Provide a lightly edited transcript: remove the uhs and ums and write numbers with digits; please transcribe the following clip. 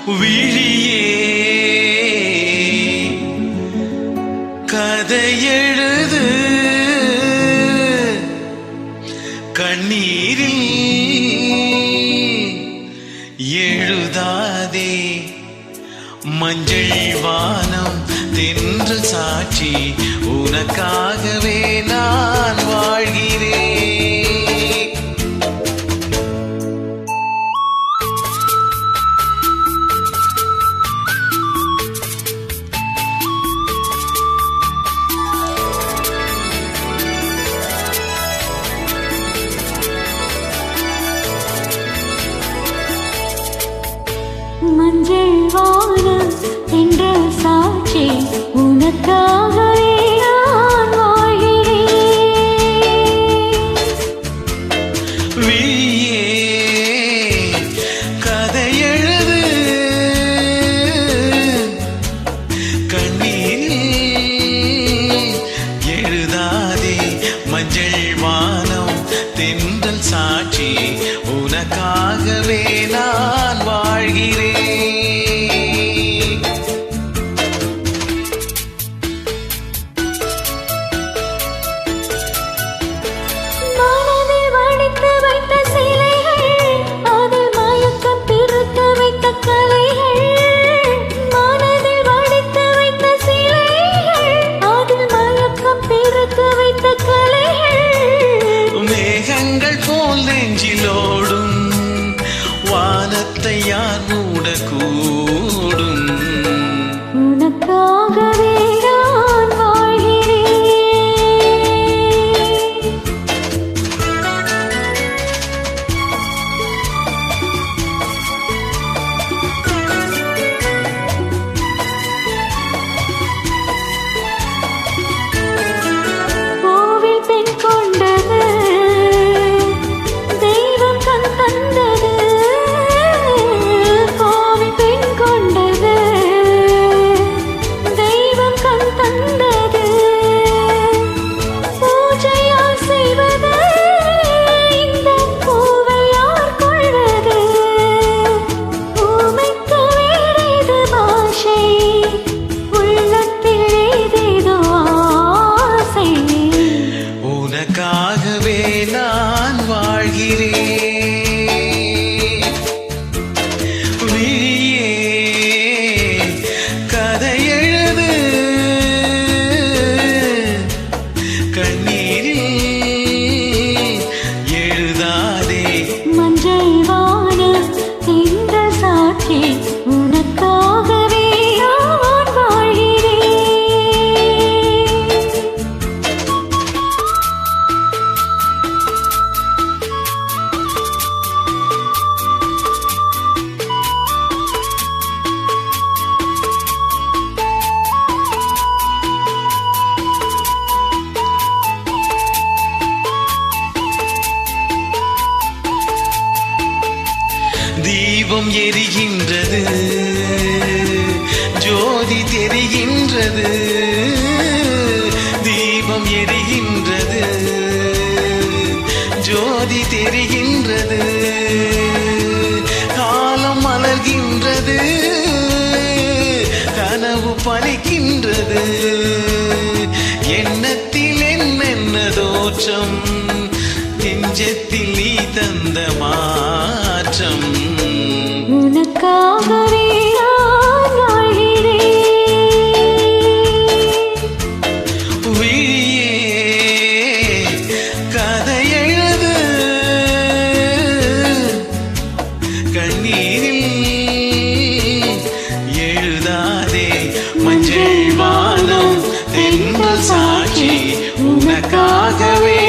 விழியே கதையெழுது கண்ணீரில் எழுதாதே மஞ்சள் வானம் தென்று சாட்சி உனக்காகவே நான் வாழ்கிறேன். மஞ்சள் வானம் என்ற சாட்சி உனக்காகவே நான் வாழ்கிறேன். விழியே கதையெழுது கண்ணீரில் எழுதாதே மஞ்சள் வானம் தென்றல் சாட்சி உனக்காகவே நான் வாழ்கிறேன். மேகங்கள் போல் நெஞ்சிலோடும் வானத்தை யார் மூடக்கூடும். உனக்காகவே நான் வாழ்கிறேன். கோவில் பெண் கொண்டது தெய்வம் கண் தந்தது. கோவில் பெண் கொண்டது தெய்வம் கண் தந்தது. பூஜையால் செய்வது இந்த பூவை யார் கொள்வது. பூமைக்கு வேறேது பாஷை உள்ளத்தில் ஏதேதோ ஆசை. உனக்காகவே நான் வாழ்கிறேன். விழியே கதையெழுது கண்ணீரில் எழுதாதே மஞ்சள் வானம் என்ற சாட்சி உனக்காகவே நான் வாழ்கிறேன். தீபம் எரிகின்றது ஜோதி தெரிகின்றது. தீபம் எரிகின்றது ஜோதி தெரிகின்றது. காலம் மலர்கின்றது கனவு பலிக்கின்றது. எண்ணத்தில் என்னென்ன தோற்றம் நெஞ்சத்தில் நீ தந்த மாற்றம். உனக்காகவே நான் வாழ்கிறேன். விழியே கதையெழுது கண்ணீரில் எழுதாதே மஞ்சள் வானம் தென்றல் சாட்சி உனக்காகவே